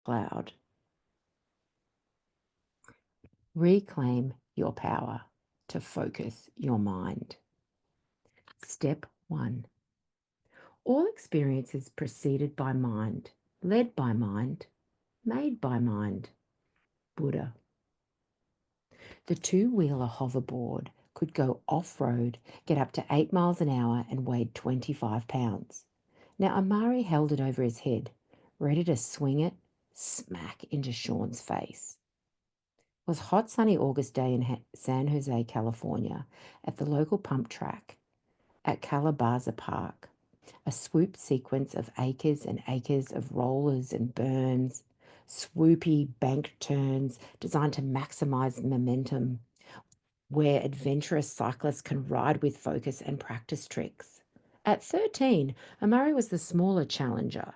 cloud. Reclaim your power to focus your mind. Step 1. All experience is preceded by mind, led by mind, made by mind. Buddha. The two-wheeler hoverboard could go off-road, get up to 8 miles an hour, and weighed 25 pounds. Now Amari held it over his head, ready to swing it smack into Sean's face. It was a hot, sunny August day in San Jose, California, at the local pump track at Calabaza Park. A swoop sequence of acres and acres of rollers and berms, swoopy bank turns designed to maximize momentum, where adventurous cyclists can ride with focus and practice tricks. At 13, Amari was the smaller challenger,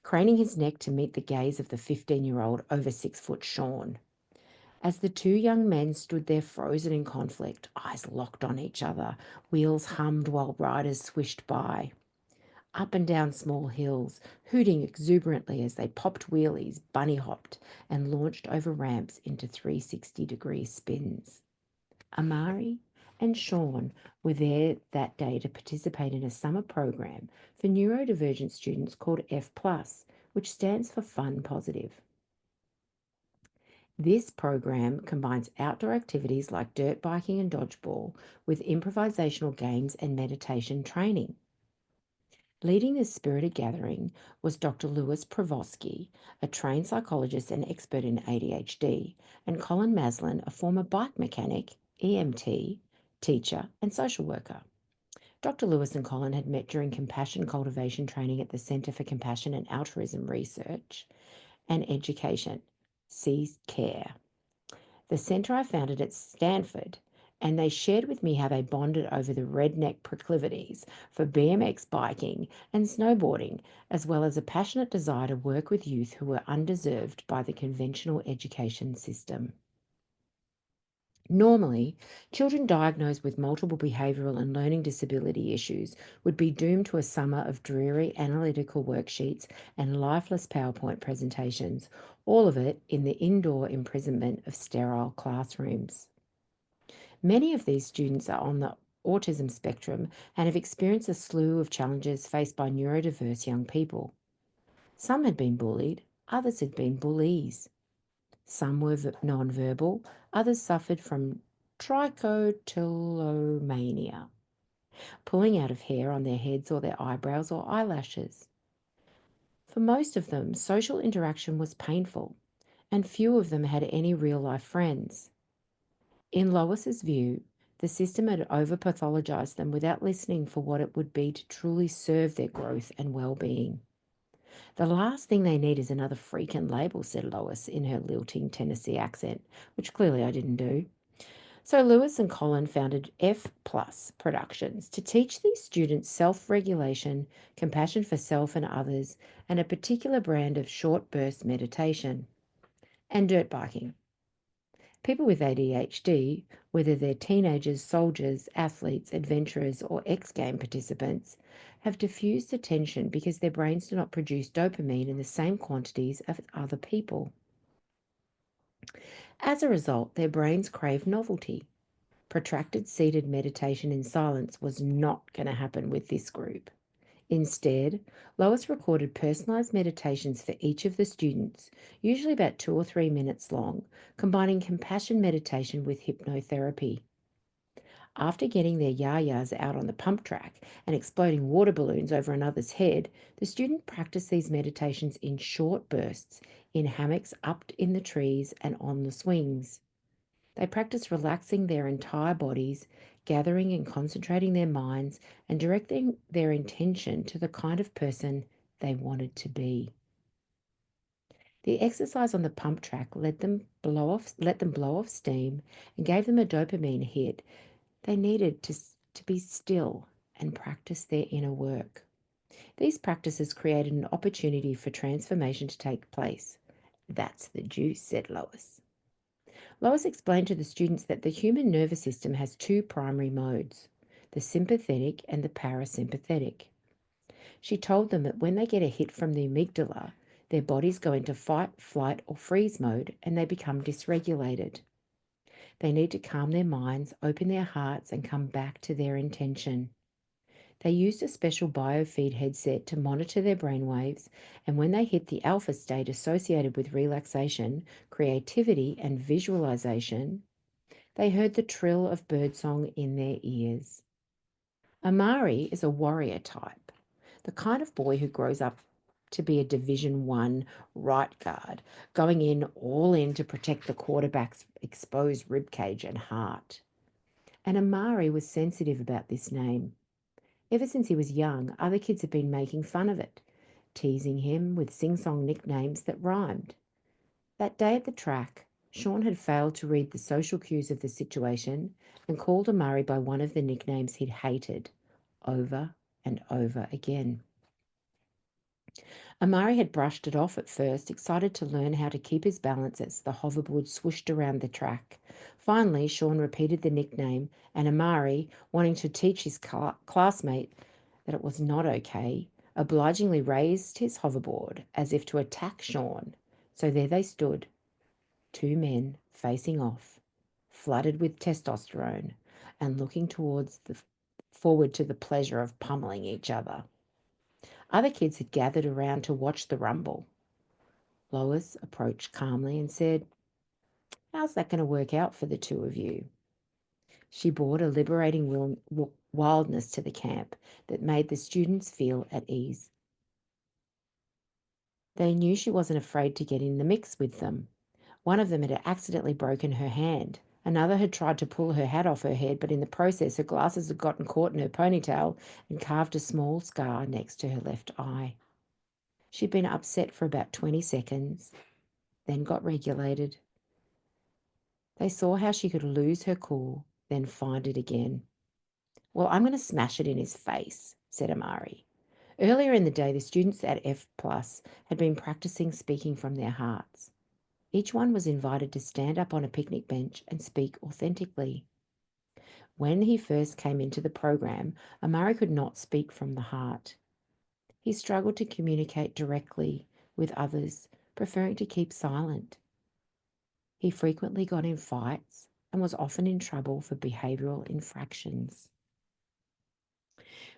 craning his neck to meet the gaze of the 15-year-old over 6-foot Sean. As the two young men stood there frozen in conflict, eyes locked on each other, wheels hummed while riders swished by. Up and down small hills, hooting exuberantly as they popped wheelies, bunny hopped, and launched over ramps into 360-degree spins. Amari and Sean were there that day to participate in a summer program for neurodivergent students called F+, which stands for Fun Positive. This program combines outdoor activities like dirt biking and dodgeball with improvisational games and meditation training. Leading this spirited gathering was Dr. Louis Provoski, a trained psychologist and expert in ADHD, and Colin Maslin, a former bike mechanic, EMT, teacher, and social worker. Dr. Lewis and Colin had met during compassion cultivation training at the Center for Compassion and Altruism Research and Education, CARE. The center I founded at Stanford, and they shared with me how they bonded over the redneck proclivities for BMX biking and snowboarding, as well as a passionate desire to work with youth who were undeserved by the conventional education system. Normally, children diagnosed with multiple behavioural and learning disability issues would be doomed to a summer of dreary analytical worksheets and lifeless PowerPoint presentations, all of it in the indoor imprisonment of sterile classrooms. Many of these students are on the autism spectrum and have experienced a slew of challenges faced by neurodiverse young people. Some had been bullied, others had been bullies. Some were non-verbal, others suffered from trichotillomania, pulling out of hair on their heads or their eyebrows or eyelashes. For most of them, social interaction was painful, and few of them had any real-life friends. In Lois's view, the system had over-pathologized them without listening for what it would be to truly serve their growth and well-being. The last thing they need is another freak and label, said Lois in her lilting Tennessee accent, which clearly I didn't do. So Lewis and Colin founded F+ Productions to teach these students self-regulation, compassion for self and others, and a particular brand of short burst meditation and dirt biking. People with ADHD, whether they're teenagers, soldiers, athletes, adventurers, or X-game participants, have diffused attention because their brains do not produce dopamine in the same quantities as other people. As a result, their brains crave novelty. Protracted seated meditation in silence was not going to happen with this group. Instead, Lois recorded personalized meditations for each of the students, usually about 2 or 3 minutes long, combining compassion meditation with hypnotherapy. After getting their yayas out on the pump track and exploding water balloons over another's head, the student practiced these meditations in short bursts, in hammocks up in the trees and on the swings. They practiced relaxing their entire bodies, gathering and concentrating their minds, and directing their intention to the kind of person they wanted to be. The exercise on the pump track let them blow off steam and gave them a dopamine hit they needed to be still and practice their inner work. These practices created an opportunity for transformation to take place. That's the juice, said Lois. Lois explained to the students that the human nervous system has 2 primary modes, the sympathetic and the parasympathetic. She told them that when they get a hit from the amygdala, Their bodies go into fight, flight, or freeze mode, and they become dysregulated. They need to calm their minds, open their hearts, and come back to their intention. They used a special biofeed headset to monitor their brainwaves, and when they hit the alpha state associated with relaxation, creativity, and visualization, they heard the trill of birdsong in their ears. Amari is a warrior type, the kind of boy who grows up to be a Division I right guard, going in all in to protect the quarterback's exposed ribcage and heart. And Amari was sensitive about this name. Ever since he was young, other kids had been making fun of it, teasing him with sing-song nicknames that rhymed. That day at the track, Sean had failed to read the social cues of the situation and called Amari by one of the nicknames he'd hated over and over again. Amari had brushed it off at first, excited to learn how to keep his balance as the hoverboard swooshed around the track. Finally, Sean repeated the nickname, and Amari, wanting to teach his classmate that it was not okay, obligingly raised his hoverboard as if to attack Sean. So there they stood, two men facing off, flooded with testosterone, and looking forward to the pleasure of pummeling each other. Other kids had gathered around to watch the rumble. Lois approached calmly and said, "How's that going to work out for the two of you?" She brought a liberating wildness to the camp that made the students feel at ease. They knew she wasn't afraid to get in the mix with them. One of them had accidentally broken her hand. Another had tried to pull her hat off her head, but in the process her glasses had gotten caught in her ponytail and carved a small scar next to her left eye. She'd been upset for about 20 seconds, then got regulated. They saw how she could lose her cool, then find it again. "Well, I'm going to smash it in his face," said Amari. Earlier in the day, the students at F+ had been practicing speaking from their hearts. Each one was invited to stand up on a picnic bench and speak authentically. When he first came into the program, Amari could not speak from the heart. He struggled to communicate directly with others, preferring to keep silent. He frequently got in fights and was often in trouble for behavioral infractions.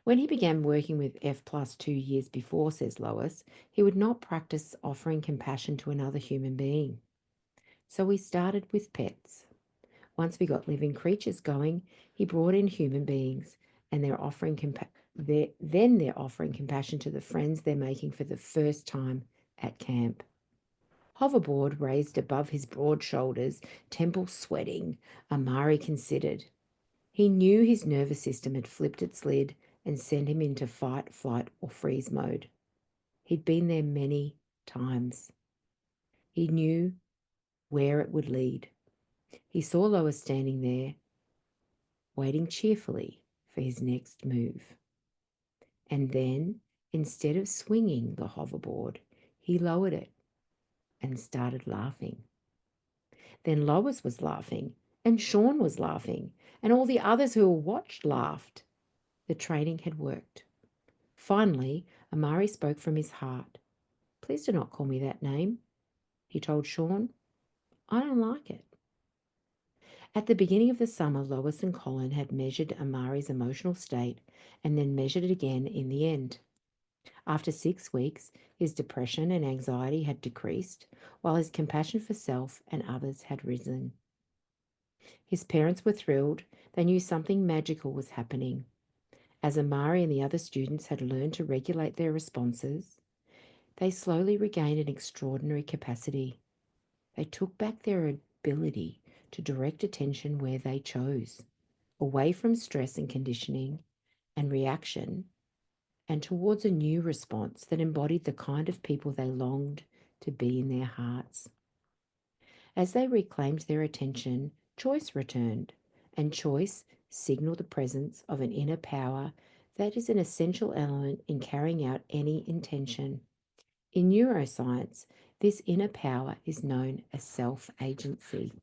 When he began working with F+ 2 years before, says Lois, he would not practice offering compassion to another human being. So we started with pets. Once we got living creatures going, he brought in human beings, and they're offering compassion to the friends they're making for the first time at camp. Hoverboard raised above his broad shoulders, temples sweating, Amari considered. He knew his nervous system had flipped its lid and sent him into fight, flight, or freeze mode. He'd been there many times. He knew where it would lead. He saw Lois standing there, waiting cheerfully for his next move. And then, instead of swinging the hoverboard, he lowered it and started laughing. Then Lois was laughing, and Sean was laughing, and all the others who watched laughed. The training had worked. Finally, Amari spoke from his heart. "Please do not call me that name," he told Sean. "I don't like it." At the beginning of the summer, Lois and Colin had measured Amari's emotional state and then measured it again in the end. After 6 weeks, his depression and anxiety had decreased, while his compassion for self and others had risen. His parents were thrilled. They knew something magical was happening. As Amari and the other students had learned to regulate their responses, they slowly regained an extraordinary capacity. They took back their ability to direct attention where they chose, away from stress and conditioning and reaction, and towards a new response that embodied the kind of people they longed to be in their hearts. As they reclaimed their attention, choice returned, and choice signaled the presence of an inner power that is an essential element in carrying out any intention. In neuroscience, this inner power is known as self-agency.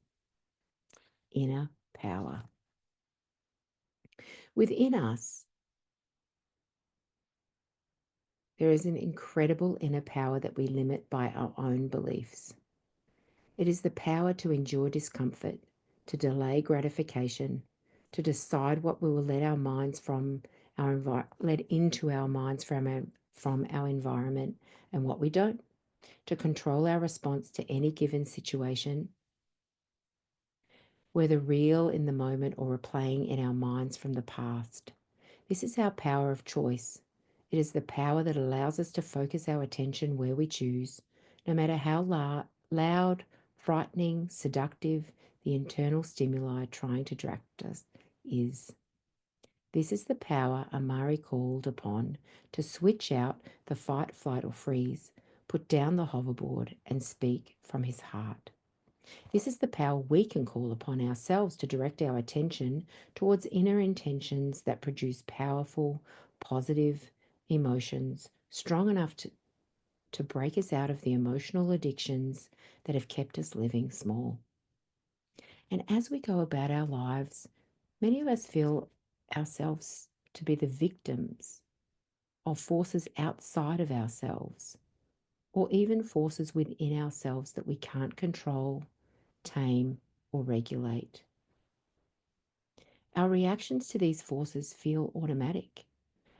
Inner power. Within us, There is an incredible inner power that we limit by our own beliefs. It is the power to endure discomfort, to delay gratification, to decide what we will let our minds let into our minds from our environment and what we don't, to control our response to any given situation, whether real in the moment or replaying in our minds from the past. This is our power of choice. It is the power that allows us to focus our attention where we choose, no matter how loud, frightening, seductive the internal stimuli trying to distract us is. This is the power Amari called upon to switch out the fight, flight, or freeze, put down the hoverboard, and speak from his heart. This is the power we can call upon ourselves to direct our attention towards inner intentions that produce powerful, positive emotions, strong enough to break us out of the emotional addictions that have kept us living small. And as we go about our lives, many of us feel ourselves to be the victims of forces outside of ourselves, or even forces within ourselves that we can't control, tame, or regulate. Our reactions to these forces feel automatic,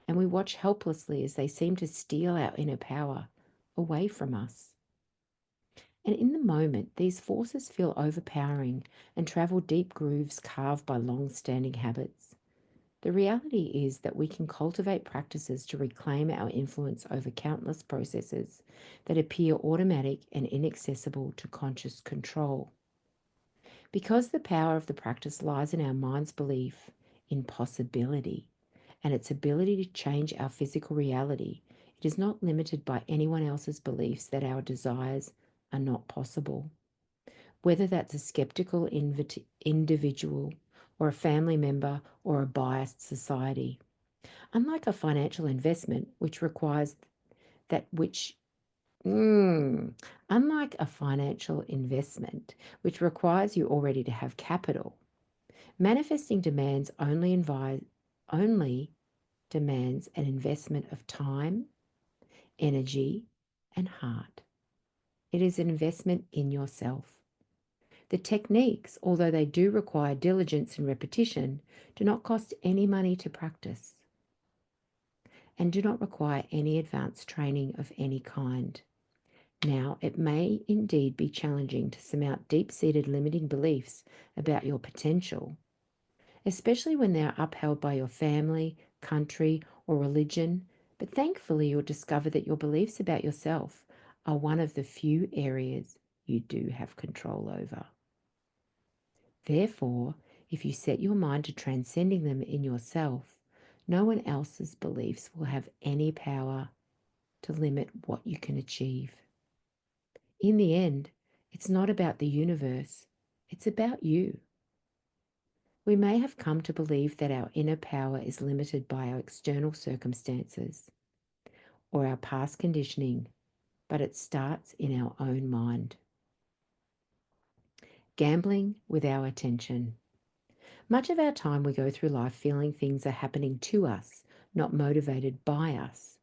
and we watch helplessly as they seem to steal our inner power away from us. And in the moment, these forces feel overpowering and travel deep grooves carved by long-standing habits. The reality is that we can cultivate practices to reclaim our influence over countless processes that appear automatic and inaccessible to conscious control. Because the power of the practice lies in our mind's belief in possibility and its ability to change our physical reality, it is not limited by anyone else's beliefs that our desires are not possible. Whether that's a skeptical individual or a family member or a biased society. Unlike a financial investment, which requires that which unlike a financial investment, which requires you already to have capital, manifesting only demands an investment of time, energy, and heart. It is an investment in yourself. The techniques, although they do require diligence and repetition, do not cost any money to practice and do not require any advanced training of any kind. Now, it may indeed be challenging to surmount deep-seated limiting beliefs about your potential, especially when they are upheld by your family, country, or religion, but thankfully you'll discover that your beliefs about yourself are one of the few areas you do have control over. Therefore, if you set your mind to transcending them in yourself, no one else's beliefs will have any power to limit what you can achieve. In the end, it's not about the universe, it's about you. We may have come to believe that our inner power is limited by our external circumstances or our past conditioning, but it starts in our own mind. Gambling with our attention. Much of our time we go through life feeling things are happening to us, not motivated by us,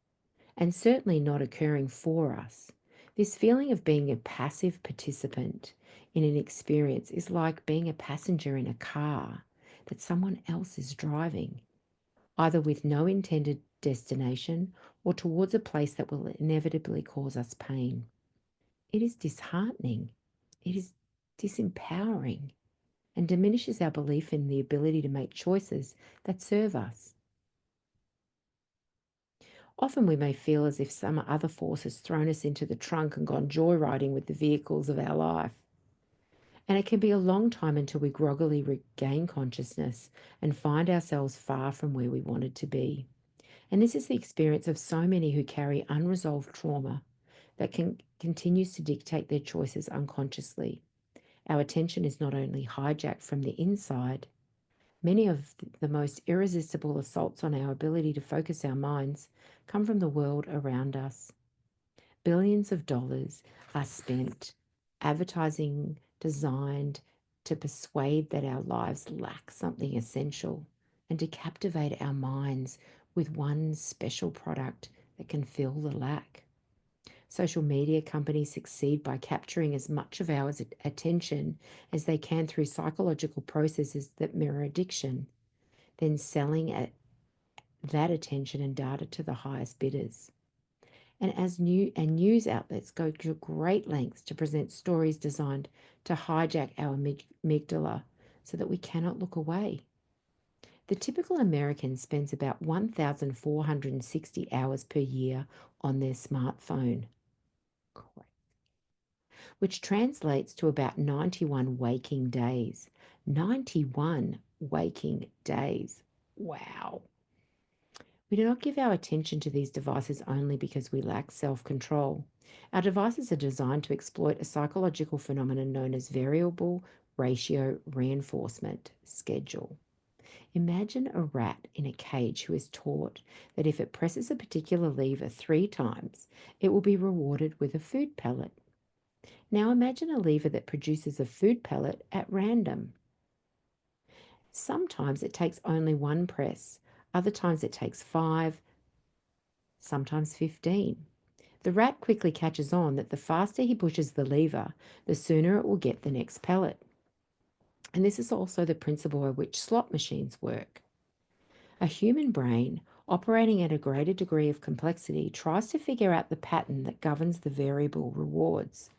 and certainly not occurring for us. This feeling of being a passive participant in an experience is like being a passenger in a car that someone else is driving, either with no intended destination or towards a place that will inevitably cause us pain. It is disheartening. It is disempowering and diminishes our belief in the ability to make choices that serve us. Often we may feel as if some other force has thrown us into the trunk and gone joyriding with the vehicles of our life. And it can be a long time until we groggily regain consciousness and find ourselves far from where we wanted to be. And this is the experience of so many who carry unresolved trauma that continues to dictate their choices unconsciously. Our attention is not only hijacked from the inside, many of the most irresistible assaults on our ability to focus our minds come from the world around us. Billions of dollars are spent advertising designed to persuade that our lives lack something essential and to captivate our minds with one special product that can fill the lack. Social media companies succeed by capturing as much of our attention as they can through psychological processes that mirror addiction, then selling that attention and data to the highest bidders. And as news outlets go to great lengths to present stories designed to hijack our amygdala so that we cannot look away. The typical American spends about 1,460 hours per year on their smartphone, which translates to about 91 waking days. 91 waking days. Wow. We do not give our attention to these devices only because we lack self-control. Our devices are designed to exploit a psychological phenomenon known as variable ratio reinforcement schedule. Imagine a rat in a cage who is taught that if it presses a particular lever 3 times, it will be rewarded with a food pellet. Now imagine a lever that produces a food pellet at random. Sometimes it takes only 1 press, other times it takes 5, sometimes 15. The rat quickly catches on that the faster he pushes the lever, the sooner it will get the next pellet. And this is also the principle by which slot machines work. A human brain, operating at a greater degree of complexity, tries to figure out the pattern that governs the variable rewards.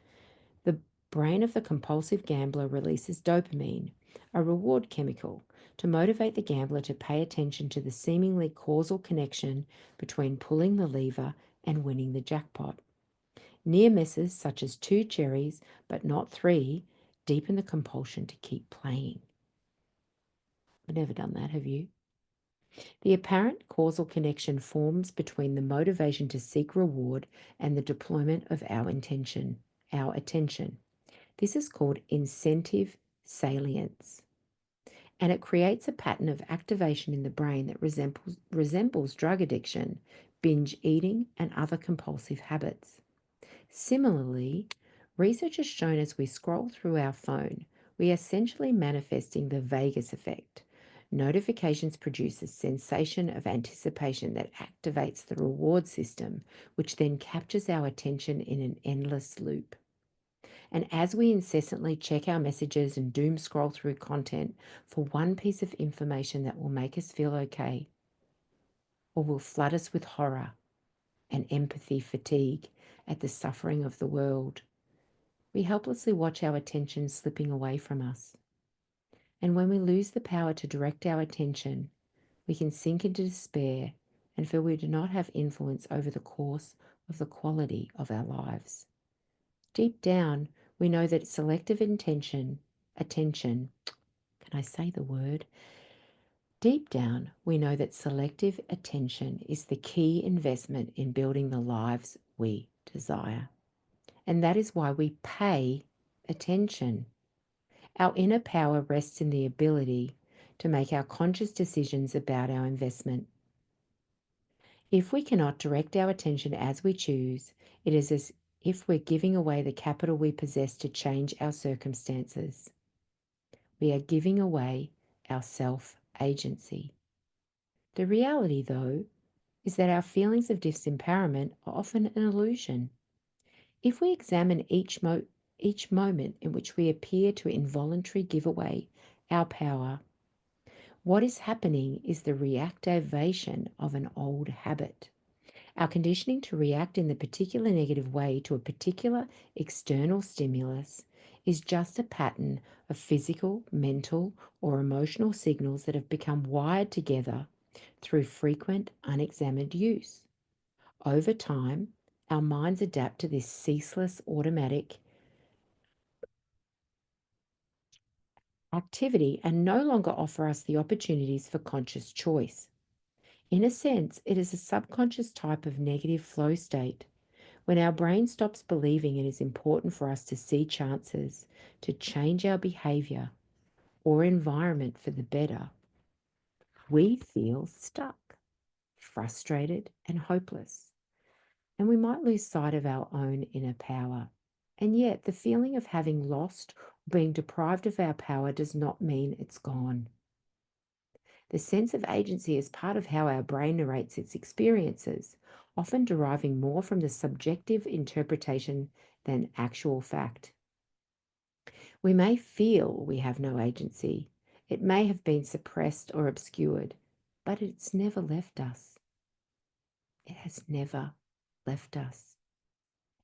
The brain of the compulsive gambler releases dopamine, a reward chemical, to motivate the gambler to pay attention to the seemingly causal connection between pulling the lever and winning the jackpot. Near misses, such as 2 cherries but not 3, deepen the compulsion to keep playing. I've never done that, have you? The apparent causal connection forms between the motivation to seek reward and the deployment of our attention. This is called incentive salience, and it creates a pattern of activation in the brain that resembles drug addiction, binge eating, and other compulsive habits. Similarly, research has shown as we scroll through our phone, we are essentially manifesting the vagus effect. Notifications produce a sensation of anticipation that activates the reward system, which then captures our attention in an endless loop. And as we incessantly check our messages and doom scroll through content for one piece of information that will make us feel okay, or will flood us with horror and empathy fatigue at the suffering of the world, we helplessly watch our attention slipping away from us. And when we lose the power to direct our attention, we can sink into despair and feel we do not have influence over the course of the quality of our lives. Deep down, we know that selective attention, can I say the word? Deep down, we know that selective attention is the key investment in building the lives we desire. And that is why we pay attention. Our inner power rests in the ability to make our conscious decisions about our investment. If we cannot direct our attention as we choose, it is as if we're giving away the capital we possess to change our circumstances. We are giving away our self-agency. The reality, though, is that our feelings of disempowerment are often an illusion. If we examine each moment in which we appear to involuntarily give away our power, what is happening is the reactivation of an old habit. Our conditioning to react in the particular negative way to a particular external stimulus is just a pattern of physical, mental, or emotional signals that have become wired together through frequent, unexamined use. Over time, our minds adapt to this ceaseless automatic activity and no longer offer us the opportunities for conscious choice. In a sense, it is a subconscious type of negative flow state. When our brain stops believing it is important for us to see chances to change our behavior or environment for the better, we feel stuck, frustrated, and hopeless. And we might lose sight of our own inner power. And yet, the feeling of having lost or being deprived of our power does not mean it's gone. The sense of agency is part of how our brain narrates its experiences, often deriving more from the subjective interpretation than actual fact. We may feel we have no agency. It may have been suppressed or obscured, but it's never left us. It has never left us.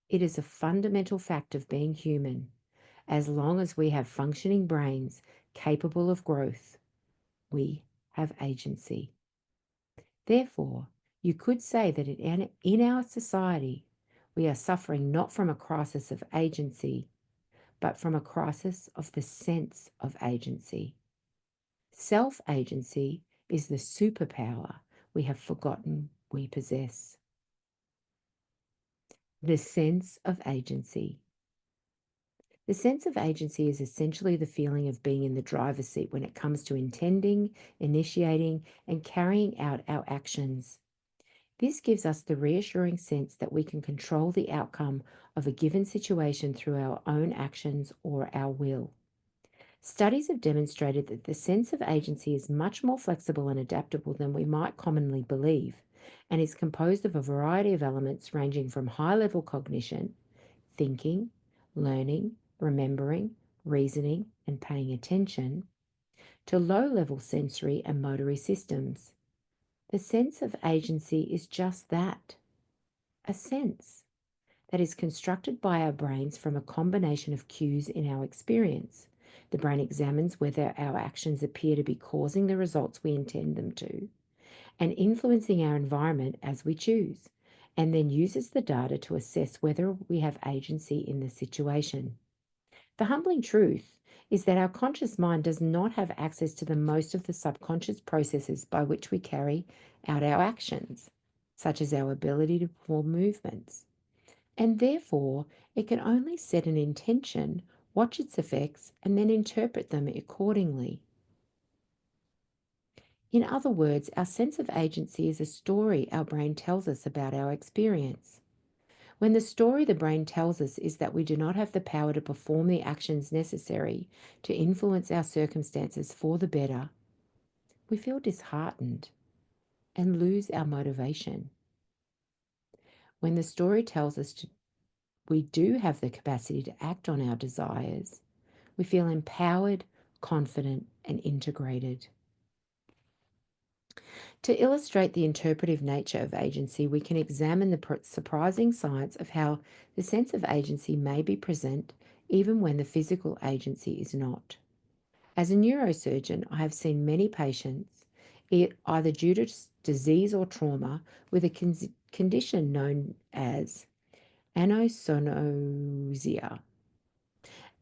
It is a fundamental fact of being human. As long as we have functioning brains capable of growth, we have agency. Therefore, you could say that in our society, we are suffering not from a crisis of agency, but from a crisis of the sense of agency. Self-agency is the superpower we have forgotten we possess. The sense of agency. The sense of agency is essentially the feeling of being in the driver's seat when it comes to intending, initiating, and carrying out our actions. This gives us the reassuring sense that we can control the outcome of a given situation through our own actions or our will. Studies have demonstrated that the sense of agency is much more flexible and adaptable than we might commonly believe, and is composed of a variety of elements ranging from high-level cognition, thinking, learning, remembering, reasoning, and paying attention, to low-level sensory and motory systems. The sense of agency is just that, a sense that is constructed by our brains from a combination of cues in our experience. The brain examines whether our actions appear to be causing the results we intend them to, and influencing our environment as we choose, and then uses the data to assess whether we have agency in the situation. The humbling truth is that our conscious mind does not have access to the most of the subconscious processes by which we carry out our actions, such as our ability to perform movements. And therefore, it can only set an intention, watch its effects, and then interpret them accordingly. In other words, our sense of agency is a story our brain tells us about our experience. When the story the brain tells us is that we do not have the power to perform the actions necessary to influence our circumstances for the better, we feel disheartened and lose our motivation. When the story tells us we do have the capacity to act on our desires, we feel empowered, confident, and integrated. To illustrate the interpretive nature of agency, we can examine the surprising science of how the sense of agency may be present even when the physical agency is not. As a neurosurgeon, I have seen many patients, either due to disease or trauma, with a condition known as anosognosia.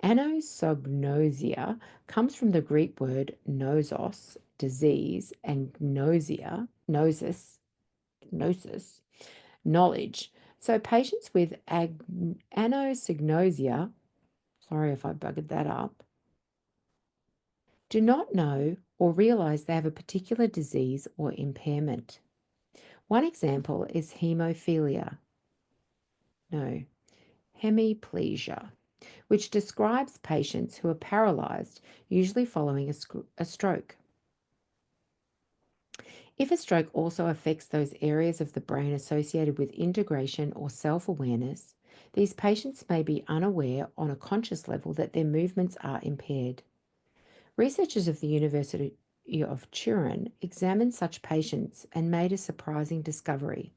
Anosognosia comes from the Greek word nosos, disease, and gnosis, knowledge. So patients with anosognosia, sorry if I buggered that up, do not know or realize they have a particular disease or impairment. One example is hemiplegia, which describes patients who are paralyzed, usually following a stroke. If a stroke also affects those areas of the brain associated with integration or self-awareness, these patients may be unaware on a conscious level that their movements are impaired. Researchers of the University of Turin examined such patients and made a surprising discovery.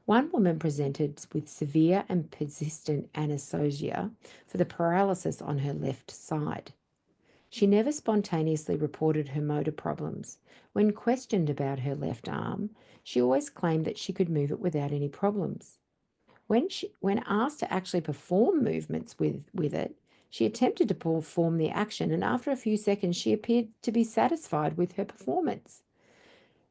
One woman presented with severe and persistent anosognosia for the paralysis on her left side. She never spontaneously reported her motor problems. When questioned about her left arm, she always claimed that she could move it without any problems. When asked to actually perform movements with it, she attempted to perform the action, and after a few seconds, she appeared to be satisfied with her performance.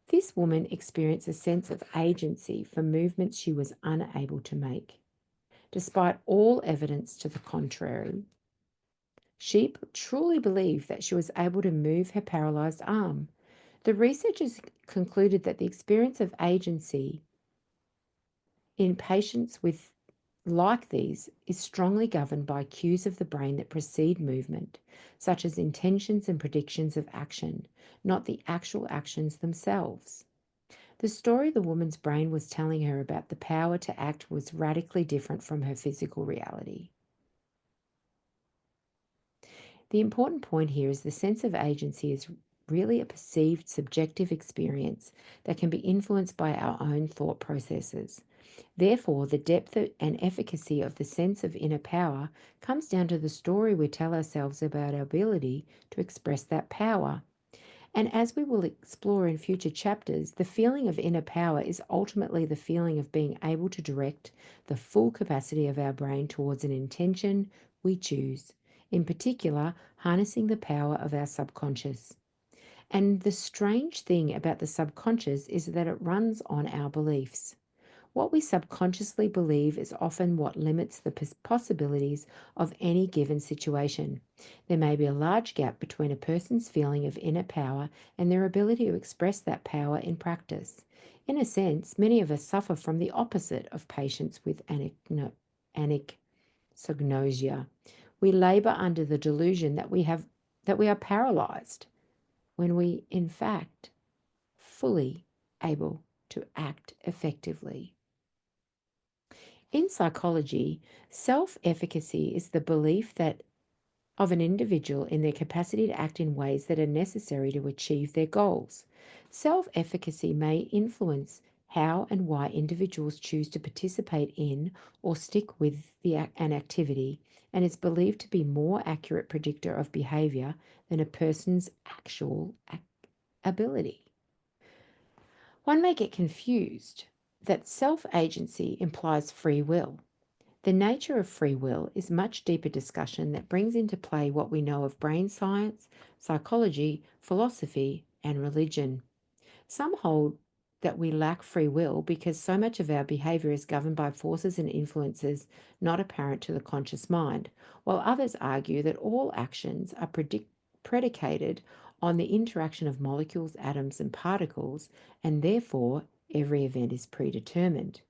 This woman experienced a sense of agency for movements she was unable to make, despite all evidence to the contrary. She truly believed that she was able to move her paralyzed arm. The researchers concluded that the experience of agency in patients like these is strongly governed by cues of the brain that precede movement, such as intentions and predictions of action, not the actual actions themselves. The story the woman's brain was telling her about the power to act was radically different from her physical reality. The important point here is the sense of agency is really a perceived subjective experience that can be influenced by our own thought processes. Therefore, the depth and efficacy of the sense of inner power comes down to the story we tell ourselves about our ability to express that power. And as we will explore in future chapters, the feeling of inner power is ultimately the feeling of being able to direct the full capacity of our brain towards an intention we choose, in particular, harnessing the power of our subconscious. And the strange thing about the subconscious is that it runs on our beliefs. What we subconsciously believe is often what limits the possibilities of any given situation. There may be a large gap between a person's feeling of inner power and their ability to express that power in practice. In a sense, many of us suffer from the opposite of patients with anosognosia. We labor under the delusion that we are paralyzed when we in fact fully able to act effectively. In psychology, self-efficacy is the belief that of an individual in their capacity to act in ways that are necessary to achieve their goals. Self-efficacy may influence how and why individuals choose to participate in or stick with an activity, and is believed to be more accurate predictor of behavior than a person's actual ability. One may get confused that self-agency implies free will. The nature of free will is much deeper discussion that brings into play what we know of brain science, psychology, philosophy, and religion. Some hold that we lack free will because so much of our behavior is governed by forces and influences not apparent to the conscious mind, while others argue that all actions are predicated on the interaction of molecules, atoms, and particles, and therefore every event is predetermined.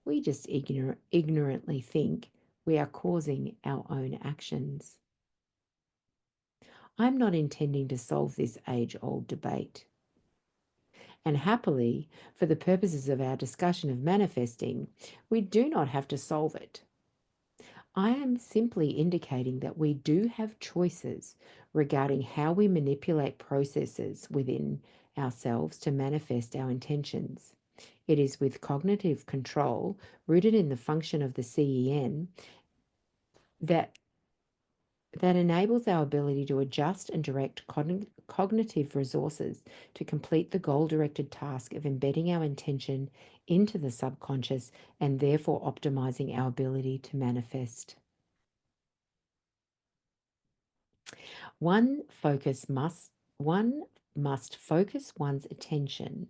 We just ignorantly think we are causing our own actions. I'm not intending to solve this age-old debate. And happily, for the purposes of our discussion of manifesting, we do not have to solve it. I am simply indicating that we do have choices regarding how we manipulate processes within ourselves to manifest our intentions. It is with cognitive control, rooted in the function of the CEN, that enables our ability to adjust and direct cognitive resources to complete the goal-directed task of embedding our intention into the subconscious and therefore optimizing our ability to manifest. One must focus one's attention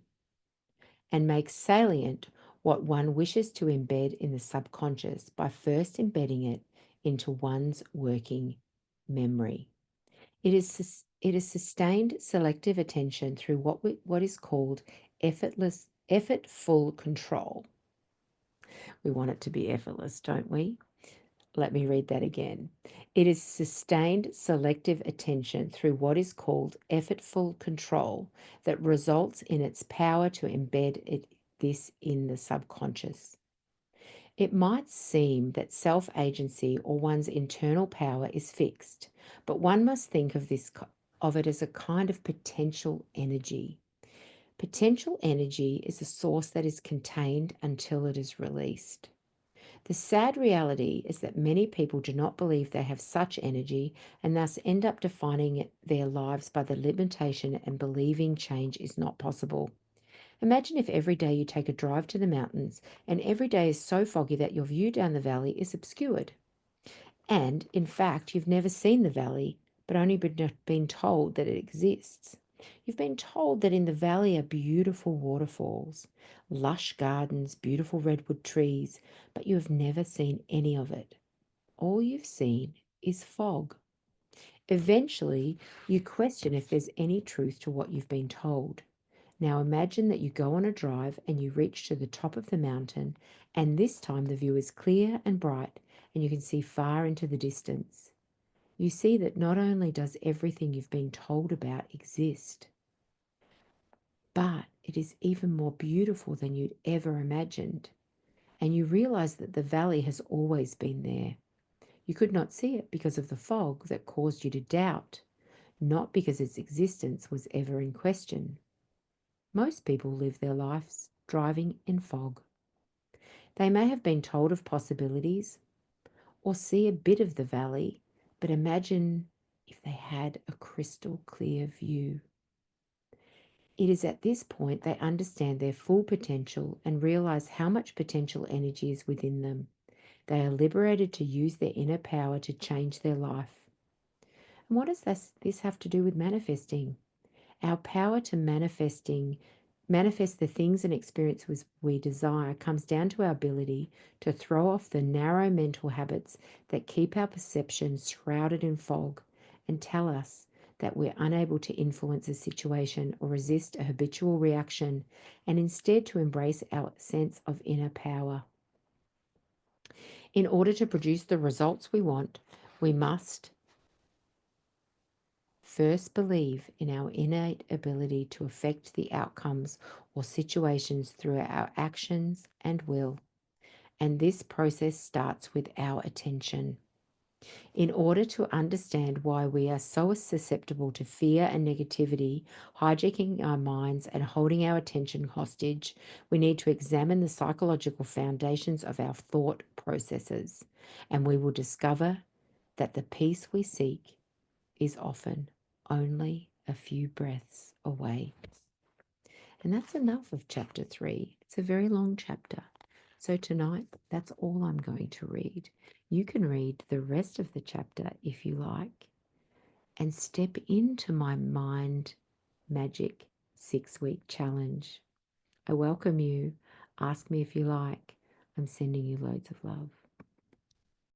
and make salient what one wishes to embed in the subconscious by first embedding it into one's working memory. It is sustained selective attention through what is called effortful control. We want it to be effortless, don't we? Let me read that again. It is sustained selective attention through what is called effortful control that results in its power to embed this in the subconscious. It might seem that self-agency or one's internal power is fixed, but one must think of it as a kind of potential energy. Potential energy is a source that is contained until it is released. The sad reality is that many people do not believe they have such energy and thus end up defining their lives by the limitation and believing change is not possible. Imagine if every day you take a drive to the mountains and every day is so foggy that your view down the valley is obscured. And, in fact, you've never seen the valley, but only been told that it exists. You've been told that in the valley are beautiful waterfalls, lush gardens, beautiful redwood trees, but you have never seen any of it. All you've seen is fog. Eventually, you question if there's any truth to what you've been told. Now imagine that you go on a drive and you reach to the top of the mountain, and this time the view is clear and bright and you can see far into the distance. You see that not only does everything you've been told about exist, but it is even more beautiful than you'd ever imagined. And you realize that the valley has always been there. You could not see it because of the fog that caused you to doubt, not because its existence was ever in question. Most people live their lives driving in fog. They may have been told of possibilities or see a bit of the valley, but imagine if they had a crystal clear view. It is at this point they understand their full potential and realize how much potential energy is within them. They are liberated to use their inner power to change their life. And what does this have to do with manifesting? Our power to manifest the things and experiences we desire comes down to our ability to throw off the narrow mental habits that keep our perceptions shrouded in fog and tell us that we're unable to influence a situation or resist a habitual reaction, and instead to embrace our sense of inner power. In order to produce the results we want, we must first believe in our innate ability to affect the outcomes or situations through our actions and will. And this process starts with our attention. In order to understand why we are so susceptible to fear and negativity, hijacking our minds and holding our attention hostage, we need to examine the psychological foundations of our thought processes, and we will discover that the peace we seek is often only a few breaths away. And that's enough of chapter 3. It's a very long chapter. So tonight, that's all I'm going to read. You can read the rest of the chapter if you like and step into my Mind Magic 6-week challenge. I welcome you. Ask me if you like. I'm sending you loads of love.